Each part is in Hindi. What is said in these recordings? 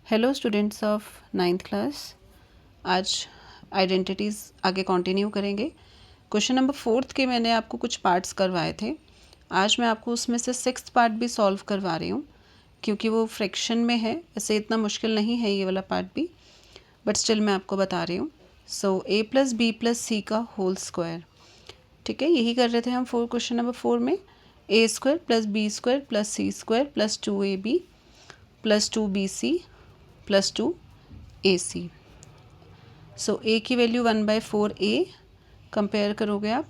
Hello students of ninth class. आज आइडेंटिटीज़ आगे कंटिन्यू करेंगे। क्वेश्चन नंबर 4 के मैंने आपको कुछ पार्ट्स करवाए थे। आज मैं आपको उसमें से 6th पार्ट भी सॉल्व करवा रही हूँ क्योंकि वो फ्रैक्शन में है। वैसे इतना मुश्किल नहीं है ये वाला पार्ट भी, बट स्टिल मैं आपको बता रही हूँ। सो a+b+c का होल स्क्वायर, ठीक है, यही कर रहे थे हम क्वेश्चन नंबर 4 में। a² + b² + c² + 2ab + 2bc + 2ac। So a की वैल्यू 1/4a कंपेयर करोगे आप,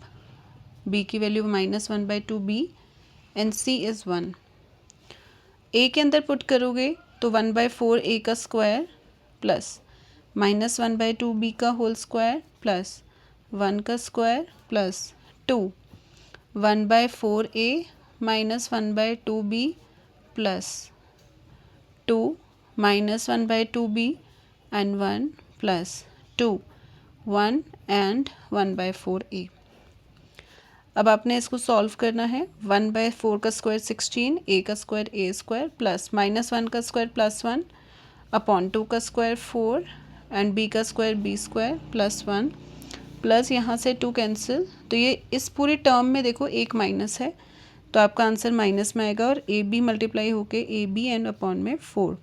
b की value -1/2b and c is 1। a के अंदर पुट करोगे तो 1/4a का स्क्वायर प्लस -1/2b का होल स्क्वायर प्लस 1 का square plus 2 1/4a -1/2b plus 2 -1/2b and 1 plus 2 1 and 1/4a। अब आपने इसको सॉल्व करना है। 1/4 का स्क्वायर 16, a का स्क्वायर a² प्लस -1 का स्क्वायर +1 अपॉन 2 का स्क्वायर 4 एंड b का स्क्वायर b² प्लस 1 प्लस यहाँ से 2 कैंसिल, तो ये इस पूरे टर्म में देखो एक माइनस है तो आपका आंसर माइनस में आएगा और ए बी मल्टीप्लाई होके ए बी एंड अपॉन में 4।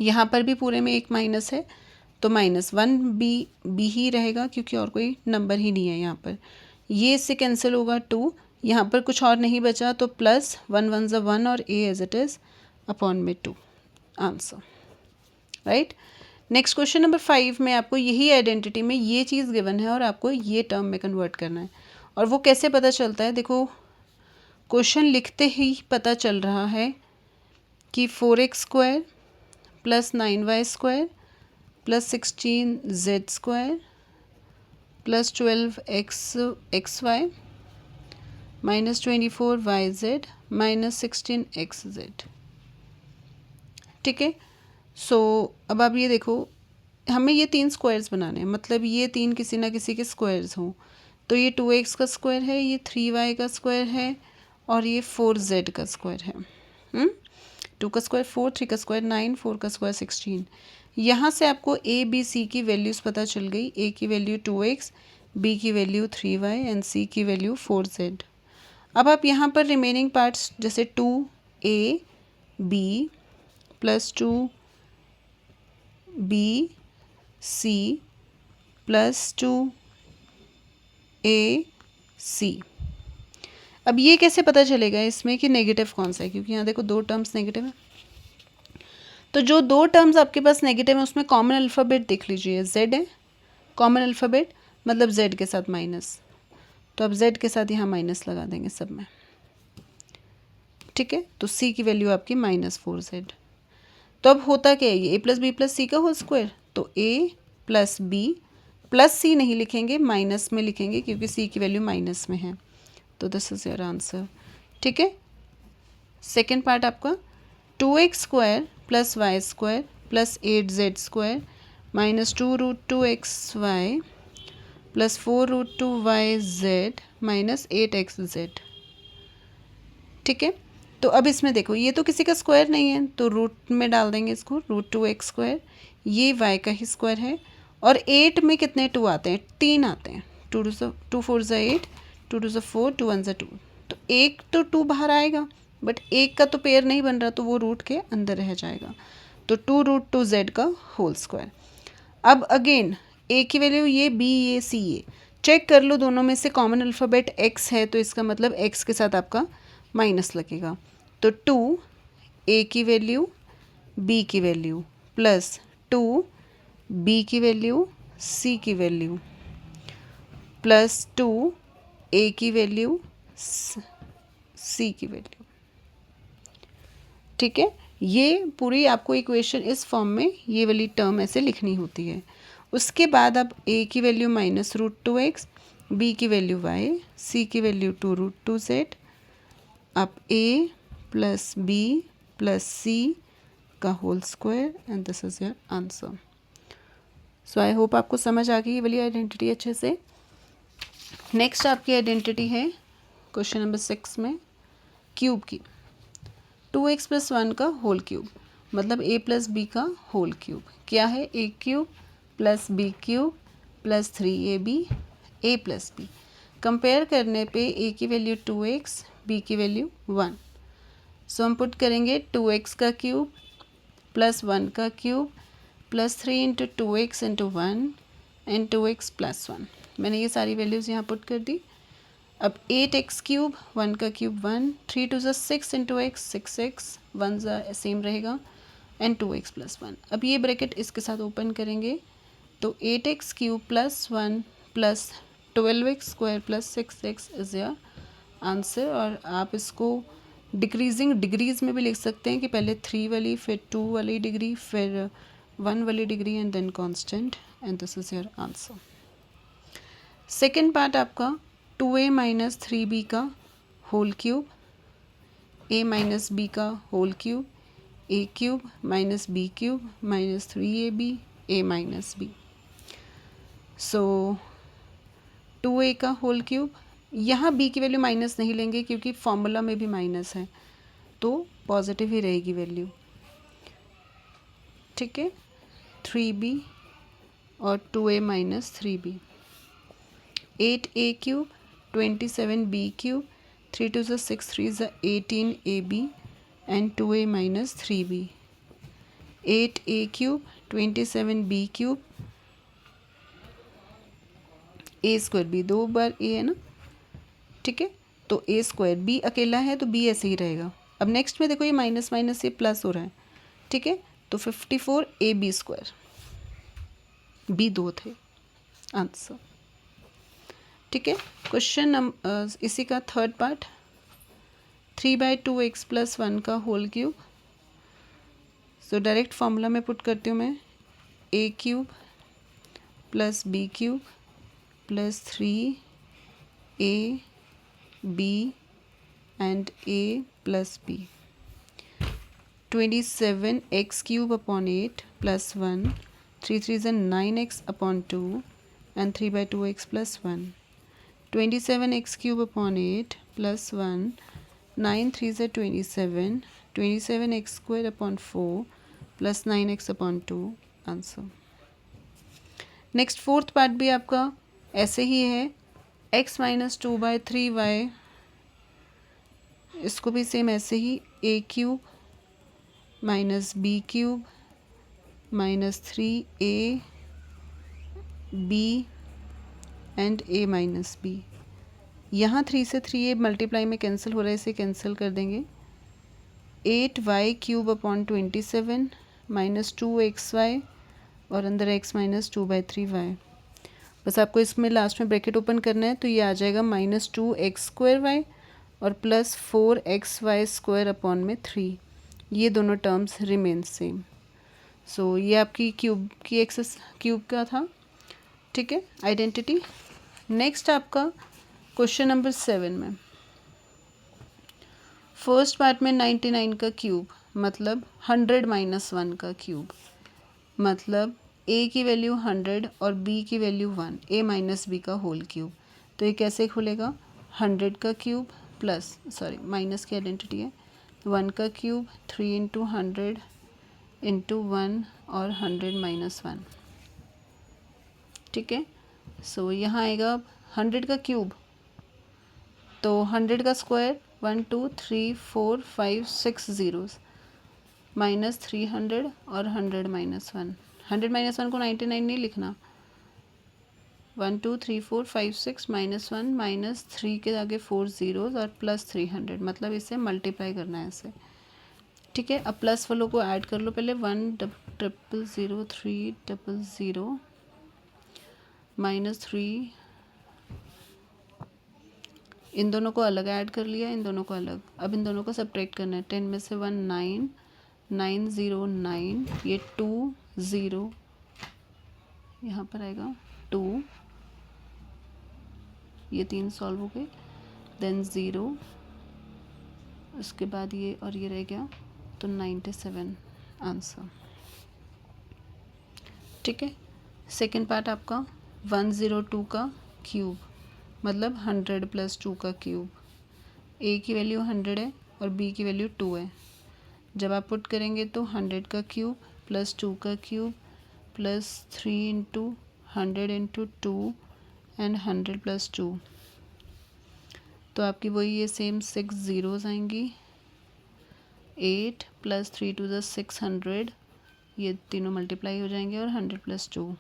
यहाँ पर भी पूरे में एक माइनस है तो -1 बी ही रहेगा क्योंकि और कोई नंबर ही नहीं है यहाँ पर। ये इससे कैंसिल होगा 2, यहाँ पर कुछ और नहीं बचा तो प्लस 1 1 ज़ा 1 और a as it is upon में 2 answer, right. Next question number 5 में आपको यही आइडेंटिटी में ये चीज़ गिवन है और आपको ये टर्म में कन्वर्ट करना है। और वो कैसे पता चलता है, देखो क्वेश्चन लिखते ही पता चल रहा है कि 4x² + 9y² + 16z² + 12xy - 24yz - 16xz, ठीक है। सो अब आप ये देखो, हमें ये 3 स्क्वायर्स बनाने हैं, मतलब ये 3 किसी ना किसी के स्क्वायर्स हों। तो ये 2x का स्क्वायर है, ये 3y का स्क्वायर है और ये 4z का स्क्वायर है। 2 का स्क्वायर 4, 3 का स्क्वायर 9, 4 का स्क्वायर 16। यहाँ से आपको a b c की वैल्यूज़ पता चल गई। a की वैल्यू 2x, b की वैल्यू 3y एंड c की वैल्यू 4z। अब आप यहाँ पर रिमेनिंग पार्ट्स जैसे 2a b + 2b c + 2a c, अब ये कैसे पता चलेगा इसमें कि नेगेटिव कौन सा है, क्योंकि यहाँ देखो 2 टर्म्स नेगेटिव है। तो जो 2 टर्म्स आपके पास नेगेटिव है उसमें कॉमन अल्फ़ाबेट देख लीजिए, z है कॉमन अल्फ़ाबेट, मतलब z के साथ माइनस, तो अब z के साथ यहाँ माइनस लगा देंगे सब में, ठीक है। तो c की वैल्यू आपकी -4z। तो अब होता क्या है, ये a + b + c का होल स्क्वायर, तो a + b + c नहीं लिखेंगे, माइनस में लिखेंगे क्योंकि c की वैल्यू माइनस में है। तो दिस इज़ योर आंसर, ठीक है। सेकेंड पार्ट आपका 2x² + y² + 8z² - 2√2xy + 4√2yz - 8xz, ठीक है। तो अब इसमें देखो ये तो किसी का स्क्वायर नहीं है तो रूट में डाल देंगे इसको, √2x², ये y का ही स्क्वायर है और 8 में कितने 2 आते हैं, 3 आते हैं। 2 4 ज़ा 8, 2 2 ज़ा 4, 2 1 ज़ा 2, तो एक तो 2 बाहर आएगा बट एक का तो पेयर नहीं बन रहा तो वो रूट के अंदर रह जाएगा। तो 2√2z का होल स्क्वायर। अब अगेन a की वैल्यू ये, b ये, c ये, चेक कर लो दोनों में से कॉमन अल्फ़ाबेट x है तो इसका मतलब x के साथ आपका माइनस लगेगा। तो 2 a की वैल्यू, b की वैल्यू प्लस 2 b की वैल्यू, c की वैल्यू प्लस 2 a की वैल्यू, c की वैल्यू, ठीक है। ये पूरी आपको इक्वेशन इस फॉर्म में ये वाली टर्म ऐसे लिखनी होती है। उसके बाद अब a की वैल्यू -√2x, b की वैल्यू y, c की वैल्यू 2√2z, अब a + b + c का whole square and this is your answer. So I hope आपको समझ आ गई ये वाली आइडेंटिटी अच्छे से। नेक्स्ट आपकी आइडेंटिटी है क्वेश्चन नंबर 6 में क्यूब की, 2x + 1 का होल क्यूब। मतलब a प्लस बी का होल क्यूब क्या है, a cube plus B cube plus 3ab a plus b. Compare करने पे a की वैल्यू 2x, b की वैल्यू 1। सो हम पुट करेंगे 2x का क्यूब प्लस 1 का cube plus 3 into 2x into 1 and 2x plus 1। मैंने ये सारी वैल्यूज़ यहाँ पुट कर दी। अब 8x क्यूब, 1 का क्यूब 1, 3 टू ज़ा 6 इंटू x 6x, 1 ज़ा सेम रहेगा एंड 2x प्लस 1। अब ये ब्रैकेट इसके साथ ओपन करेंगे तो 8x cube plus 1 plus 12x square plus 6x is your answer. और आप इसको डिक्रीजिंग डिग्रीज में भी लिख सकते हैं कि पहले 3 वाली, फिर 2 वाली डिग्री, फिर 1 वाली degree and then constant, and this is your answer. Second part आपका 2a माइनस 3b का whole cube, a minus b का whole cube, a cube minus b cube minus 3ab a minus b। So 2a का होल क्यूब, यहाँ b की वैल्यू माइनस नहीं लेंगे क्योंकि फॉर्मूला में भी माइनस है तो पॉजिटिव ही रहेगी वैल्यू, ठीक है। 3b और 2a minus 3b। 8a cube 27b cube, 3 to ज़ा 6, 3 ज़ा 18ab and 2a minus 3b। 8a cube 27b cube, a square b, 2 bar a है ना, ठीक है। तो a स्क्वायर, b अकेला है तो b ऐसे ही रहेगा। अब नेक्स्ट में देखो ये माइनस माइनस ये प्लस हो रहा है, ठीक है। तो 54 ab स्क्वायर, b 2 थे आंसर, ठीक है। क्वेश्चन नंबर इसी का थर्ड पार्ट 3/2x प्लस 1 का whole cube. So direct formula में पुट करती हूँ मैं, a cube plus b cube plus 3a b and a plus b। 27x cube upon 8 plus 1, 3 3 ज़ा 9x upon 2 and 3/2x plus 1। 27x cube upon 8 plus 1, 9 3 ज़ा 27, 27x square upon 4 plus 9x upon 2 answer. Next fourth part भी आपका ऐसे ही है, x माइनस 2/3y, इसको भी सेम ऐसे ही, a cube minus b cube minus 3a b and a minus b। यहाँ 3 से 3a मल्टीप्लाई में कैंसिल हो रहा है, इसे कैंसिल कर देंगे। 8y cube upon 27 minus 2xy और अंदर x माइनस 2/3y। बस आपको इसमें लास्ट में ब्रैकेट ओपन करना है तो ये आ जाएगा माइनस 2x स्क्वायर वाई और प्लस 4xy स्क्वायर अपॉन में 3, ये दोनों टर्म्स रिमेन सेम। सो ये आपकी क्यूब की एक्सेस क्यूब का था, ठीक है, आइडेंटिटी। नेक्स्ट आपका क्वेश्चन नंबर 7 में फर्स्ट पार्ट में 99 का क्यूब मतलब 100 माइनस 1 का क्यूब, मतलब a की वैल्यू 100 और b की वैल्यू 1, a माइनस b का होल क्यूब। तो ये कैसे खुलेगा, 100 का क्यूब प्लस, सॉरी माइनस की आइडेंटिटी है, 1 का क्यूब 3 इंटू 100 इंटू 1 और 100 माइनस 1, ठीक है। सो यहाँ आएगा 100 का क्यूब तो 100 का स्क्वायर 1 2 3 4 5 6 ज़ीरोज़ माइनस 300 और 100 माइनस 1। 100 माइनस 1 को 99 नहीं लिखना, 1 2 3 4 5 6 माइनस 1 माइनस 3 के आगे 4 ज़ीरोज़ और प्लस 300, मतलब इसे मल्टीप्लाई करना है ऐसे, ठीक है। अब प्लस वालों को ऐड कर लो पहले, 1000300 माइनस 3, इन दोनों को अलग ऐड कर लिया, इन दोनों को अलग। अब इन दोनों को सब्ट्रैक्ट करना है, 10 में से 1 9, 909, ये 2 0 यहाँ पर आएगा 2, ये 3 सॉल्व हो गए, देन 0, उसके बाद ये और ये रह गया तो 97 आंसर, ठीक है। सेकेंड पार्ट आपका 102 का क्यूब मतलब 100 प्लस 2 का क्यूब, a की वैल्यू 100 है और b की वैल्यू 2 है, जब आप पुट करेंगे तो 100 का क्यूब प्लस 2 का cube plus 3 into 100 into 2 and 100 plus 2, तो आपकी वही ये सेम 6 ज़ीरोज़ आएंगी। 8 प्लस 3 टू द 600, ये तीनों मल्टीप्लाई हो जाएंगे और 100 प्लस 2,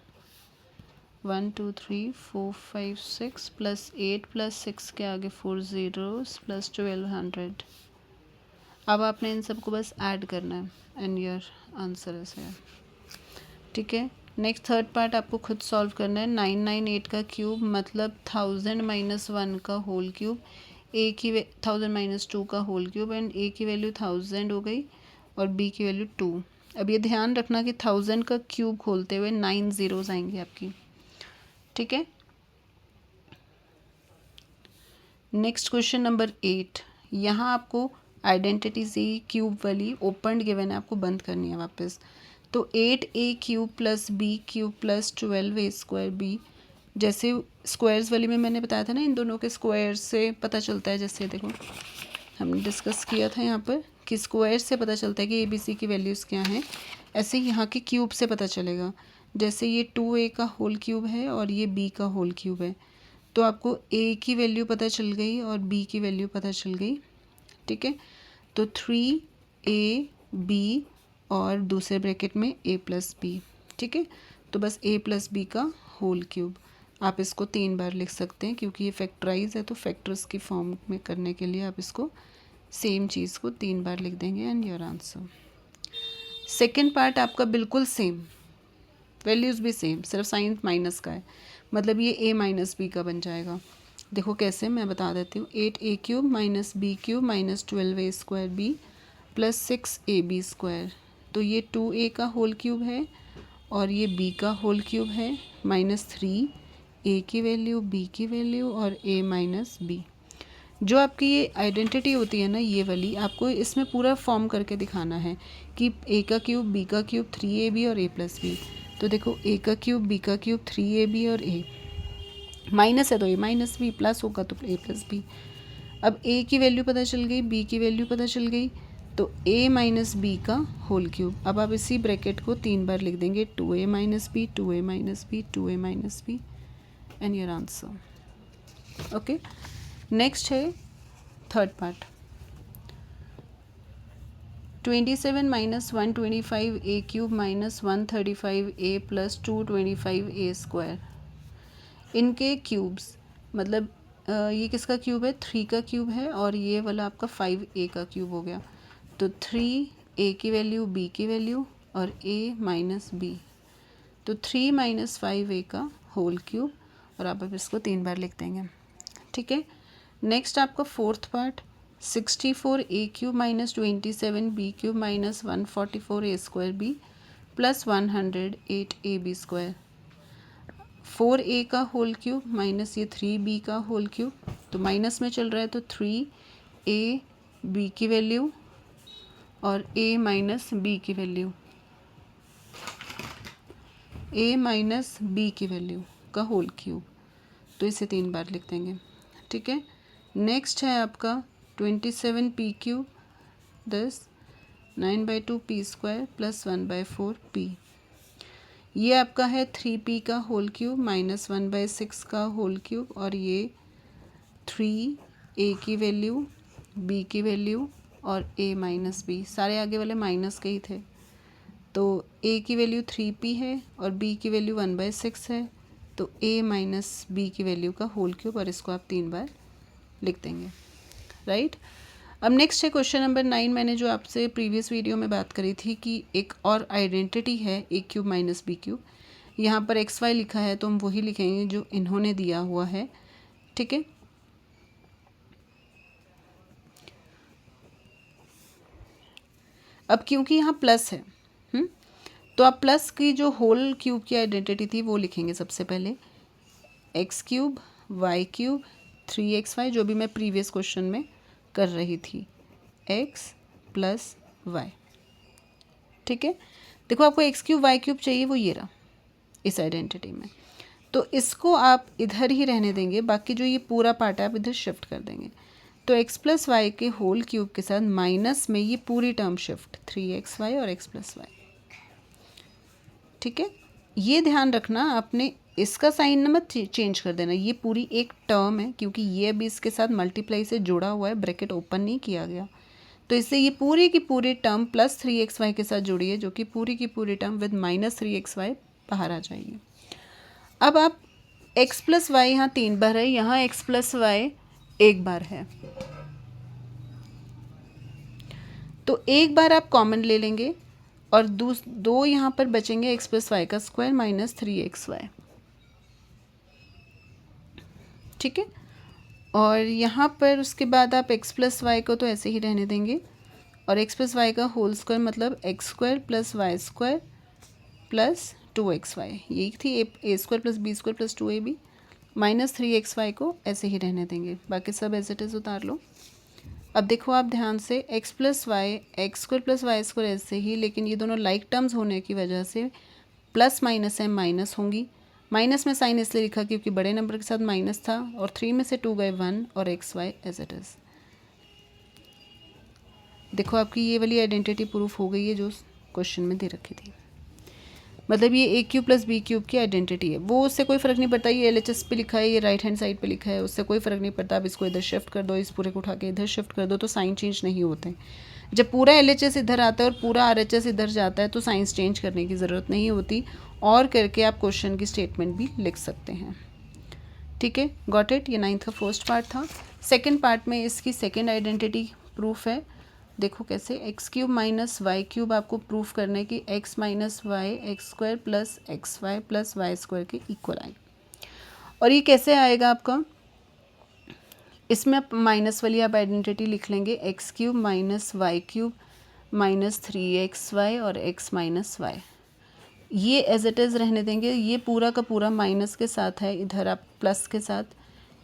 1 2 3 4 5 6 प्लस 8 प्लस 6 के आगे 4 ज़ीरोज़ प्लस 1200। अब आपने इन सबको बस ऐड करना है एंड योर आंसर इज है। ठीक है, नेक्स्ट थर्ड पार्ट आपको खुद सॉल्व करना है। 998 का क्यूब मतलब 1000 माइनस 1 का होल क्यूब, ए की 1000 माइनस 2 का होल क्यूब एंड ए की वैल्यू 1000 हो गई और बी की वैल्यू 2। अब ये ध्यान रखना कि 1000 का क्यूब खोलते हुए 9 ज़ीरोज़ आएंगे आपकी। ठीक है, नेक्स्ट क्वेश्चन नंबर 8। यहाँ आपको आइडेंटिटी से क्यूब वाली ओपन गिवन है, आपको बंद करनी है वापस। तो 8a cube plus B cube plus 12a square b, जैसे स्क्वायर्स वाली में मैंने बताया था ना, इन दोनों के स्क्वायर से पता चलता है। जैसे देखो हमने डिस्कस किया था यहाँ पर कि स्क्वायर से पता चलता है कि ए बी सी की वैल्यूज़ क्या हैं, ऐसे ही यहाँ के क्यूब से पता चलेगा। जैसे ये 2a का होल क्यूब है और ये b का होल क्यूब है, तो आपको a की वैल्यू पता चल गई और b की वैल्यू पता चल गई। ठीक है, तो 3ab और दूसरे ब्रैकेट में a प्लस बी। ठीक है, तो बस a प्लस बी का होल क्यूब। आप इसको 3 बार लिख सकते हैं क्योंकि ये फैक्टराइज है, तो फैक्टर्स की फॉर्म में करने के लिए आप इसको सेम चीज़ को 3 बार लिख देंगे and your answer. Second part आपका बिल्कुल सेम, वैल्यूज़ भी सेम, सिर्फ साइन माइनस का है, मतलब ये a माइनस बी का बन जाएगा। देखो कैसे, मैं बता देती हूँ। 8a cube minus b cube minus 12a square b plus 6ab square, तो ये 2a का होल क्यूब है और ये b का होल क्यूब है, माइनस 3a की वैल्यू, b की वैल्यू और a माइनस b। जो आपकी ये आइडेंटिटी होती है ना, ये वाली आपको इसमें पूरा फॉर्म करके दिखाना है कि a का क्यूब, b का क्यूब, 3ab और a प्लस बी। तो देखो a का क्यूब, b का क्यूब, 3ab और a, माइनस है तो a माइनस बी, प्लस होगा तो a प्लस बी। अब a की वैल्यू पता चल गई, b की वैल्यू पता चल गई, तो a माइनस बी का होल क्यूब। अब आप इसी ब्रैकेट को 3 बार लिख देंगे, 2a minus B, 2a minus B, 2a minus B and your answer. Okay, next है third part. 27 minus 125a cube minus 135a plus 225a square, इनके क्यूब्स मतलब ये किसका क्यूब है, 3 का क्यूब है और ये वाला आपका 5a का क्यूब हो गया। तो 3a की वैल्यू, b की वैल्यू और a माइनस बी, तो 3 माइनस 5a का होल क्यूब, और आप अब इसको 3 बार लिख देंगे। ठीक है, नेक्स्ट आपका fourth part. 64a cube minus 27b cube minus 144a square b plus 108ab square, 4a का होल क्यूब माइनस ये 3b का होल क्यूब, तो माइनस में चल रहा है तो 3a b की वैल्यू और a माइनस b की वैल्यू, a माइनस b की वैल्यू का होल क्यूब, तो इसे 3 बार लिख देंगे। ठीक है, नेक्स्ट है आपका 27p cube 10 9/2p square plus 1/4p, ये आपका है 3p का होल क्यूब माइनस 1/6 का होल क्यूब, और ये 3a की वैल्यू, b की वैल्यू और a माइनस b, सारे आगे वाले माइनस के ही थे। तो a की वैल्यू 3p है और b की वैल्यू 1/6 है, तो a माइनस b की वैल्यू का होल क्यूब, और इसको आप 3 बार लिख देंगे। राइट, अब नेक्स्ट है क्वेश्चन नंबर 9। मैंने जो आपसे प्रीवियस वीडियो में बात करी थी कि एक और आइडेंटिटी है a cube minus b cube, यहाँ पर xy लिखा है तो हम वही लिखेंगे जो इन्होंने दिया हुआ है। ठीक है, अब क्योंकि यहाँ प्लस है, तो आप प्लस की जो होल क्यूब की आइडेंटिटी थी वो लिखेंगे सबसे पहले, x cube y cube 3xy, जो भी मैं प्रीवियस क्वेश्चन में कर रही थी, x प्लस वाई। ठीक है, देखो आपको एक्स क्यूब वाई क्यूब चाहिए, वो ये रहा इस आइडेंटिटी में, तो इसको आप इधर ही रहने देंगे, बाकी जो ये पूरा पार्ट है आप इधर शिफ्ट कर देंगे। तो x प्लस वाई के होल क्यूब के साथ माइनस में ये पूरी टर्म शिफ्ट 3xy और x प्लस वाई। ठीक है, ये ध्यान रखना आपने इसका साइन न मत चेंज कर देना, ये पूरी एक टर्म है क्योंकि ये अभी इसके साथ मल्टीप्लाई से जुड़ा हुआ है, ब्रैकेट ओपन नहीं किया गया, तो इससे ये पूरी की पूरी टर्म प्लस 3xy के साथ जुड़ी है, जो कि पूरी की पूरी टर्म विद माइनस 3xy बाहर आ जाएगी। अब आप x प्लस वाई यहाँ 3 बार है, यहाँ x प्लस वाई 1 बार है, तो एक बार आप कॉमन ले लेंगे और दो यहाँ पर बचेंगे x प्लस वाई का स्क्वायर माइनस 3xy। ठीक है, और यहाँ पर उसके बाद आप x प्लस वाई को तो ऐसे ही रहने देंगे और x प्लस वाई का होल स्क्वायर मतलब X square plus Y square plus 2xy, यही थी A square plus B square plus 2ab minus 3xy को ऐसे ही रहने देंगे, बाकी सब एज इट इज़ उतार लो। अब देखो आप ध्यान से x plus Y x square plus Y square ऐसे ही, लेकिन ये दोनों लाइक टर्म्स होने की वजह से प्लस माइनस है माइनस होंगी। माइनस में साइन इसलिए लिखा क्योंकि बड़े नंबर के साथ माइनस था और 3 में से 2 गए 1 और x y as it is. देखो आपकी ये वाली आइडेंटिटी प्रूफ हो गई है जो क्वेश्चन में दे रखी थी, मतलब ये ए क्यूब प्लस बी क्यूब की आइडेंटिटी है, वो उससे कोई फ़र्क नहीं पड़ता ये LHS पे लिखा है, ये राइट हैंड साइड पे लिखा है, उससे कोई फ़र्क नहीं पड़ता। आप इसको इधर शिफ्ट कर दो, इस पूरे को उठा के इधर शिफ्ट कर दो तो साइन चेंज नहीं होते। जब पूरा LHS इधर आता है और पूरा RHS इधर जाता है तो साइंस चेंज करने की ज़रूरत नहीं होती, और करके आप क्वेश्चन की स्टेटमेंट भी लिख सकते हैं। ठीक है, गॉट इट। ये 9th का फर्स्ट पार्ट था। सेकेंड पार्ट में इसकी सेकेंड आइडेंटिटी प्रूफ है। देखो कैसे, x cube minus Y cube आपको प्रूफ करना है कि x minus y x square plus x Y plus Y square के इक्वल आए। और ये कैसे आएगा आपका, इसमें आप माइनस वाली आप आइडेंटिटी लिख लेंगे, x cube minus Y cube minus 3xy और एक्स माइनस वाई, ये एज इट इज़ रहने देंगे। ये पूरा का पूरा माइनस के साथ है, इधर आप प्लस के साथ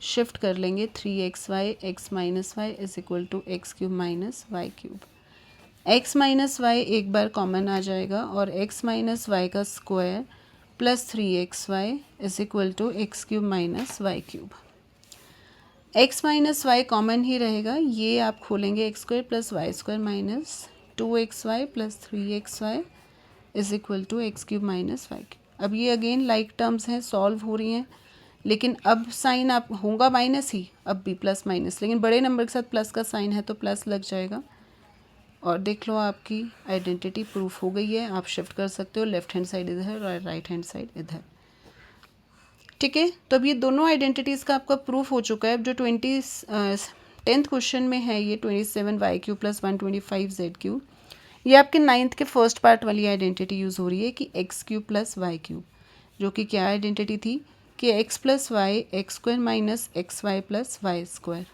शिफ्ट कर लेंगे। 3xy X minus Y is equal to X cube minus Y cube. X minus Y एक बार कॉमन आ जाएगा और एक्स माइनस वाई का square plus 3xy is equal to X cube minus Y cube. X minus Y common ही रहेगा, ये आप खोलेंगे X square plus Y square minus 2xy plus 3xy is equal to X cube minus Y cube. अब ये अगेन लाइक टर्म्स हैं, सॉल्व हो रही हैं, लेकिन अब साइन आप होगा माइनस ही, अब भी प्लस माइनस, लेकिन बड़े नंबर के साथ प्लस का साइन है तो प्लस लग जाएगा। और देख लो आपकी आइडेंटिटी प्रूफ हो गई है। आप शिफ्ट कर सकते हो, लेफ्ट हैंड साइड इधर और राइट हैंड साइड इधर। ठीक है, तो अब ये दोनों आइडेंटिटीज़ का आपका प्रूफ हो चुका है। अब जो 10th क्वेश्चन में है ये 27y cube plus 125z cube, ये आपके 9th के फर्स्ट पार्ट वाली आइडेंटिटी यूज़ हो रही है कि x cube plus Y cube, जो कि क्या आइडेंटिटी थी कि X plus Y x square minus x Y plus Y square.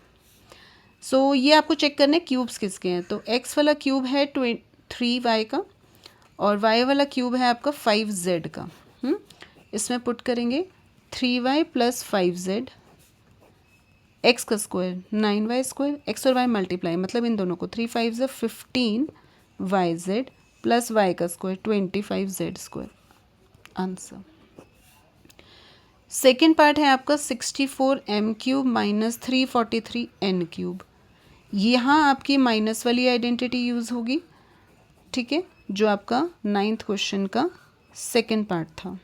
So ये आपको चेक करने क्यूब्स किसके हैं, तो एक्स वाला क्यूब है 3y का और वाई वाला क्यूब है आपका 5z का। इसमें पुट करेंगे 3y प्लस 5z, एक्स का स्क्वायर 9y स्क्वायर, एक्स और वाई मल्टीप्लाई मतलब इन दोनों को 3 5 15yz प्लस वाई का square 25z square answer. Second part है आपका 64m cube minus 343n cube. यहाँ आपकी माइनस वाली आइडेंटिटी यूज़ होगी। ठीक है, जो आपका 9th क्वेश्चन का सेकेंड पार्ट था।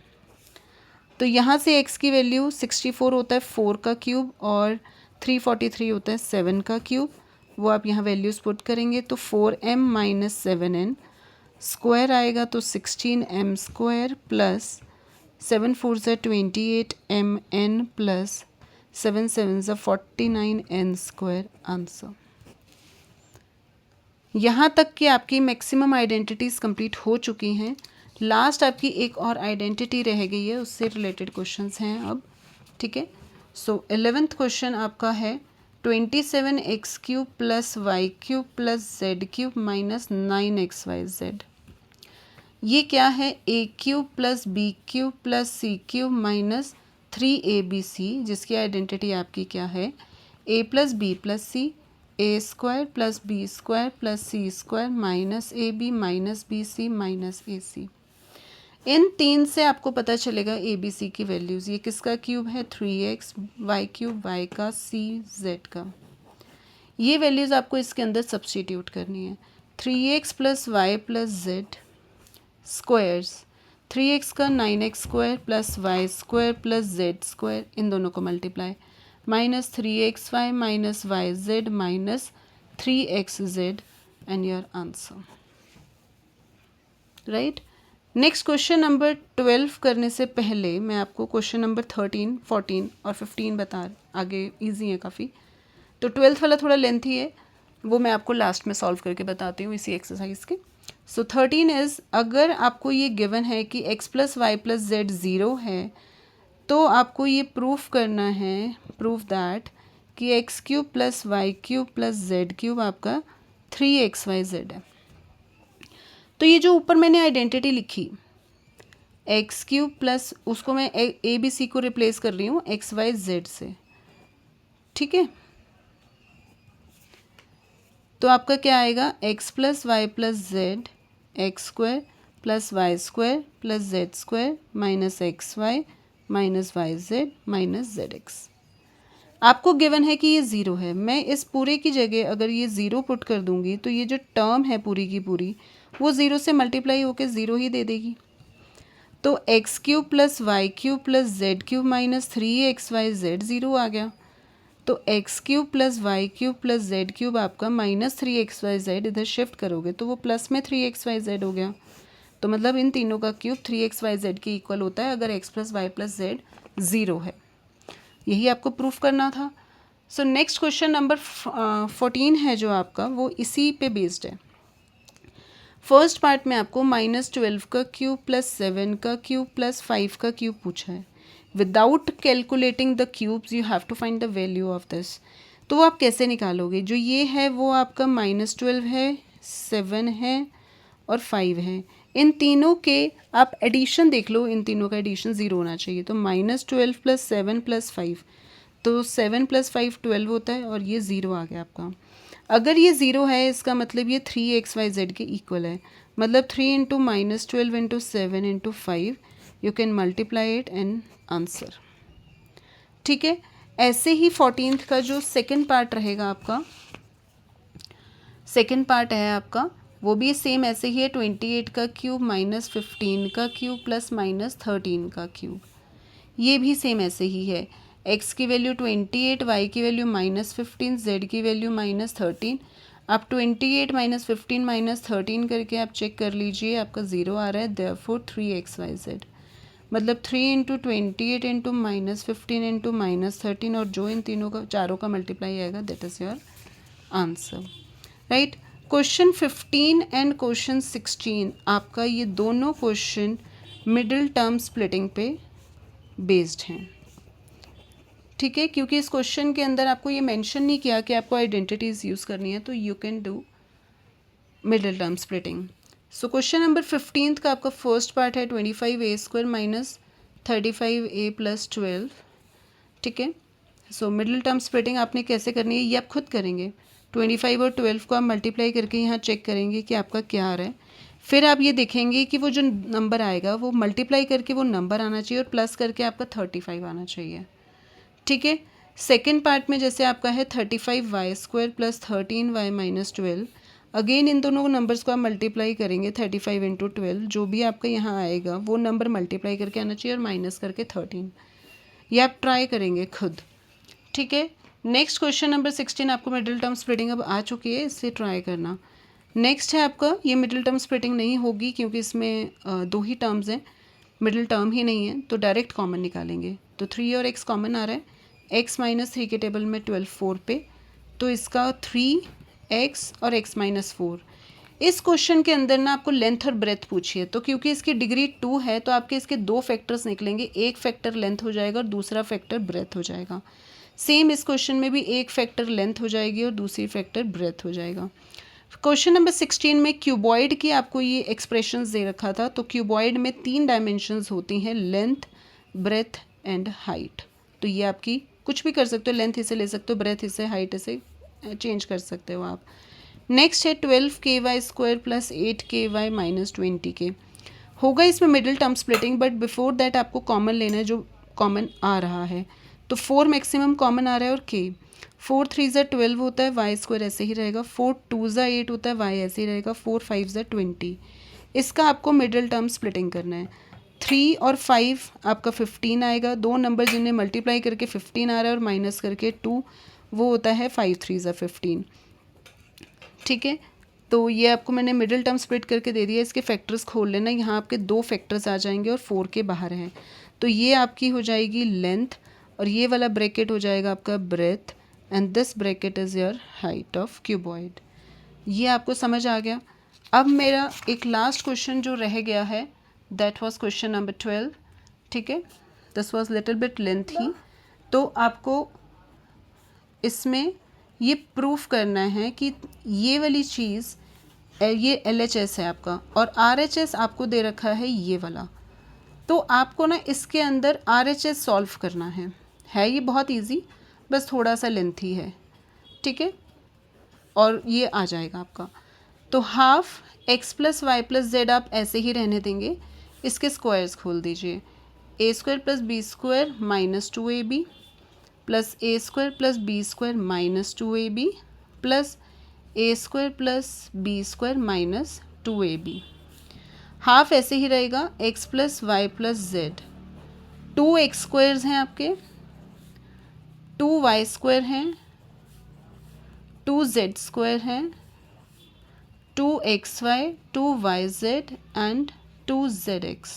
तो यहाँ से x की वैल्यू 64 होता है 4 का क्यूब और 343 होता है 7 का क्यूब, वो आप यहाँ वैल्यूज़ पुट करेंगे तो 4m माइनस 7n स्क्वायर आएगा तो 16m स्क्वायर प्लस 7 4 ज़ा 28mn प्लस 7 7 ज़ा 49n स्क्वायर आंसर। यहाँ तक कि आपकी मैक्सिमम आइडेंटिटीज़ कंप्लीट हो चुकी हैं। लास्ट आपकी एक और आइडेंटिटी रह गई है, उससे रिलेटेड क्वेश्चंस हैं अब। ठीक है, सो 11th क्वेश्चन आपका है 27x cube plus Y cube plus Z cube minus 9xyz। ये क्या है, A cube plus B cube plus C cube minus 3abc, जिसकी आइडेंटिटी आपकी क्या है, a plus B plus C A square plus B square plus C square minus A B minus B C minus A C. इन तीन से आपको पता चलेगा ए बी सी की वैल्यूज़। ये किसका क्यूब है, 3x वाई क्यूब वाई का सी जेड का। ये वैल्यूज़ आपको इसके अंदर सब्स्टिट्यूट करनी है। 3x plus Y plus Z squares, 3x का 9x square plus Y square plus Z square, इन दोनों को multiply, minus 3xy minus Y Z minus 3xz and your answer, right. Next question number 12 करने से पहले मैं आपको क्वेश्चन नंबर 13, 14 और 15 बता, आगे इजी है काफ़ी, तो 12th वाला थोड़ा लेंथी है, वो मैं आपको लास्ट में सॉल्व करके बताती हूँ इसी एक्सरसाइज के। सो 13 इज़, अगर आपको ये गिवन है कि x plus Y plus z zero है तो आपको ये प्रूफ करना है, प्रूफ दैट कि x cube plus Y cube plus Z cube आपका 3xyz है। तो ये जो ऊपर मैंने आइडेंटिटी लिखी एक्स क्यूब प्लस, उसको मैं ए बी सी को रिप्लेस कर रही हूँ एक्स वाई जेड से, ठीक है। तो आपका क्या आएगा, x plus Y plus z x square plus Y square plus Z square minus x y minus Y Z minus z x. आपको गिवन है कि ये ज़ीरो है, मैं इस पूरे की जगह अगर ये ज़ीरो पुट कर दूंगी तो ये जो टर्म है पूरी की पूरी वो ज़ीरो से मल्टीप्लाई होकर ज़ीरो ही दे देगी। तो X cube plus Y cube plus Z cube minus 3xyz zero आ गया। तो X cube plus Y cube plus Z cube आपका माइनस 3xyz, इधर शिफ्ट करोगे तो वो प्लस में 3xyz हो गया। तो मतलब इन तीनों का क्यूब 3xyz के इक्वल होता है अगर x plus Y plus z zero है। यही आपको प्रूफ करना था। सो नेक्स्ट क्वेश्चन नंबर 14 है जो आपका, वो इसी पे बेस्ड है। फर्स्ट पार्ट में आपको -12 का क्यूब प्लस 7 का क्यूब प्लस 5 का क्यूब पूछा है। Without calculating the cubes you have to find the value of this. तो वो आप कैसे निकालोगे, जो ये है वो आपका -12 है, 7 है और 5 है, इन तीनों के आप एडिशन देख लो, इन तीनों का एडिशन ज़ीरो होना चाहिए। तो -12 प्लस 7 प्लस 5, तो 7 प्लस 5 12 होता है और ये ज़ीरो आ गया आपका। अगर ये ज़ीरो है इसका मतलब ये 3xyz के इक्वल है, मतलब 3 into -12 into 7 into 5, you can multiply it and answer, ठीक है। ऐसे ही 14th का जो सेकंड पार्ट रहेगा आपका, सेकंड पार्ट है आपका, वो भी सेम ऐसे ही है, 28 का क्यूब माइनस 15 का क्यूब प्लस माइनस 13 का क्यूब, ये भी सेम ऐसे ही है। x की वैल्यू 28, y की वैल्यू -15, z की वैल्यू -13। आप 28 माइनस 15 माइनस 13 करके आप चेक कर लीजिए, आपका ज़ीरो आ रहा है, देयरफॉर 3xyz, मतलब 3 इंटू 28 इंटू -15 इंटू -13, और जो इन तीनों का चारों का मल्टीप्लाई आएगा that is your answer, right. Question 15 and question 16 आपका ये दोनों क्वेश्चन मिडिल टर्म स्प्लिटिंग पे बेस्ड हैं, ठीक है। क्योंकि इस क्वेश्चन के अंदर आपको ये मेंशन नहीं किया कि आपको आइडेंटिटीज़ यूज़ करनी है, तो you can do middle term splitting. So question number 15 का आपका फर्स्ट पार्ट है 25a square minus 35a plus 12, ठीक है। सो मिडिल टर्म स्प्लिटिंग आपने कैसे करनी है ये आप खुद करेंगे। 25 और 12 को आप मल्टीप्लाई करके यहाँ चेक करेंगे कि आपका क्या आ रहा है, फिर आप ये देखेंगे कि वो जो नंबर आएगा वो मल्टीप्लाई करके वो नंबर आना चाहिए और प्लस करके आपका 35 आना चाहिए, ठीक है। सेकेंड पार्ट में जैसे आपका है 35y square plus 13y minus 12, again in दोनों नंबर्स को आप मल्टीप्लाई करेंगे 35 इंटू 12, जो भी आपका यहाँ आएगा वो नंबर मल्टीप्लाई करके आना चाहिए और माइनस करके 13, ये आप ट्राई करेंगे खुद, ठीक है। नेक्स्ट क्वेश्चन नंबर 16 आपको मिडिल टर्म स्प्लिटिंग अब आ चुकी है, इससे ट्राई करना। नेक्स्ट है आपका, ये मिडिल टर्म स्प्लिटिंग नहीं होगी क्योंकि इसमें दो ही टर्म्स हैं, मिडिल टर्म ही नहीं है, तो डायरेक्ट कॉमन निकालेंगे। तो 3 और x कॉमन आ रहा है, x माइनस 3 के टेबल में 12 4 पे, तो इसका 3x और x माइनस 4। इस क्वेश्चन के अंदर ना आपको लेंथ और ब्रेथ पूछी है, तो क्योंकि इसकी डिग्री 2 है तो आपके इसके दो फैक्टर्स निकलेंगे, एक फैक्टर लेंथ हो जाएगा और दूसरा फैक्टर ब्रेथ हो जाएगा। सेम इस क्वेश्चन में भी एक फैक्टर लेंथ हो जाएगी और दूसरी फैक्टर ब्रेथ हो जाएगा। क्वेश्चन नंबर 16 में क्यूबॉइड की आपको ये एक्सप्रेशंस दे रखा था, तो क्यूबॉइड में 3 डायमेंशंस होती हैं, लेंथ, ब्रेथ एंड हाइट। तो ये आपकी कुछ भी कर सकते हो, लेंथ इसे ले सकते हो, ब्रेथ इसे, हाइट इसे चेंज कर सकते हो आप। नेक्स्ट है 12ky square plus 8ky minus 20k, होगा इसमें middle term splitting, but before that आपको कॉमन लेना है जो कॉमन आ रहा है। तो 4 मैक्सिमम कॉमन आ रहा है और k 4 3 ज़ा 12 होता है, वाई स्क्वायर ऐसे ही रहेगा, 4 2 ज़ा 8 होता है, वाई ऐसे ही रहेगा, 4 5 ज़ा 20। इसका आपको मिडिल टर्म स्प्लिटिंग करना है। 3 और 5 आपका 15 आएगा, दो नंबर जिन्हें मल्टीप्लाई करके 15 आ रहा है और माइनस करके 2, वो होता है 5 3 ज़ा 15। ठीक है, तो ये आपको मैंने मिडिल टर्म स्प्लिट करके दे दिया। इसके फैक्टर्स खोल लेना, यहाँ आपके 2 फैक्टर्स आ जाएंगे और 4 के बाहर हैं, तो ये आपकी हो जाएगी लेंथ और ये वाला ब्रैकेट हो जाएगा आपका breadth and this bracket is your height of cuboid. ये आपको समझ आ गया। अब मेरा एक लास्ट क्वेश्चन जो रह गया है दैट वाज क्वेश्चन नंबर 12। ठीक है, this was little bit lengthy, तो आपको इसमें ये प्रूफ करना है कि ये वाली चीज़, ये LHS है आपका और RHS आपको दे रखा है ये वाला, तो आपको ना इसके अंदर RHS सॉल्व करना है ये बहुत इजी, बस थोड़ा सा लेंथी है। ठीक है, और ये आ जाएगा आपका। तो half x plus Y plus z आप ऐसे ही रहने देंगे, इसके स्क्वायर्स खोल दीजिए। a square plus B square minus 2ab plus a square plus B square minus 2ab plus a square plus B square minus 2ab। Half ऐसे ही रहेगा x plus Y plus z, 2x squares हैं आपके, 2y स्क्वायर हैं, 2z स्क्वायर हैं, 2xy, 2yz एंड 2zx।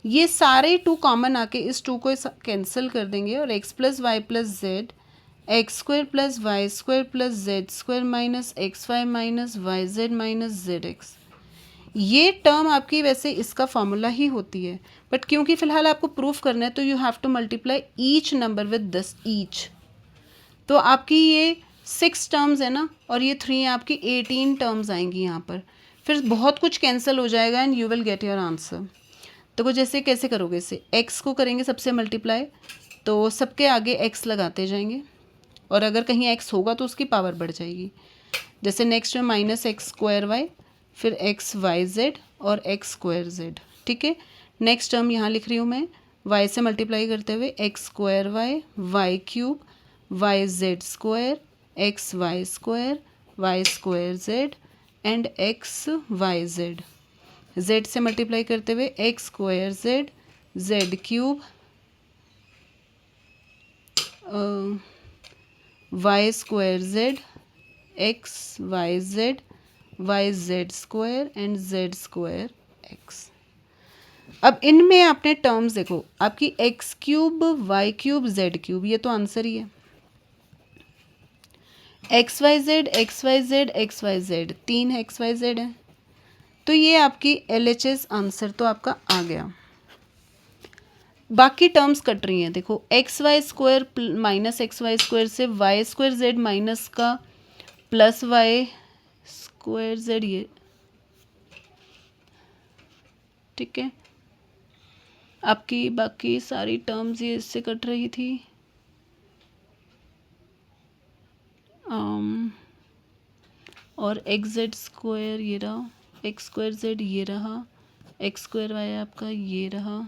ये सारे 2 कॉमन आके इस 2 को कैंसिल कर देंगे और x plus Y plus z, x square plus Y square plus Z square minus x y minus Y Z minus z x. ये टर्म आपकी वैसे इसका फॉर्मूला ही होती है, बट क्योंकि फ़िलहाल आपको प्रूफ करना है तो you have to multiply each number with this each. तो आपकी ये 6 टर्म्स है ना, और ये 3 आपकी 18 टर्म्स आएंगी यहाँ पर, फिर बहुत कुछ कैंसिल हो जाएगा and you will get your answer. तो कुछ ऐसे कैसे करोगे, इसे x को करेंगे सबसे मल्टीप्लाई, तो सबके आगे x लगाते जाएंगे और अगर कहीं x होगा तो उसकी पावर बढ़ जाएगी। जैसे नेक्स्ट में माइनस एक्स स्क्वायर वाई, फिर एक्स वाई जेड और एक्स स्क्वायर जेड। ठीक है, नेक्स्ट टर्म यहाँ लिख रही हूँ मैं, y से मल्टीप्लाई करते हुए x square y, y cube, y z square, x y square, y square z and x y z. Z से मल्टीप्लाई करते हुए x square z, z cube, y square z, x y z, y z square and z square x. अब इनमें आपने टर्म्स देखो, आपकी x cube, y cube, z cube, ये तो आंसर ही है। X y z, x y z, x y Z, 3 x y Z है, तो ये आपकी LHS आंसर तो आपका आ गया। बाकी टर्म्स कट रही हैं, देखो x y square minus x y square से वाई स्क्वायर जेड माइनस का प्लस वाई स्क्वायर जेड, ये ठीक है। आपकी बाकी सारी टर्म्स ये इससे कट रही थी। और एक्स जेड स्क्वायर ये रहा, एक्स स्क्वायर जेड ये रहा, एक्स स्क्वायर वाई आपका ये रहा,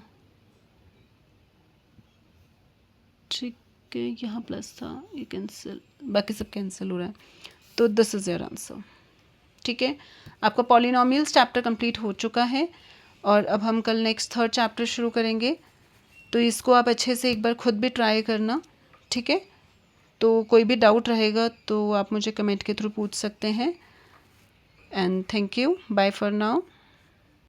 ठीक है। यहाँ प्लस था, ये कैंसिल, बाकी सब कैंसिल हो रहा है, तो दिस इज़ योर आंसर। ठीक है, आपका पॉलिनोमियल्स चैप्टर कंप्लीट हो चुका है और अब हम कल नेक्स्ट 3rd चैप्टर शुरू करेंगे, तो इसको आप अच्छे से एक बार खुद भी ट्राई करना। ठीक है, तो कोई भी डाउट रहेगा तो आप मुझे कमेंट के थ्रू पूछ सकते हैं। And thank you, bye for now.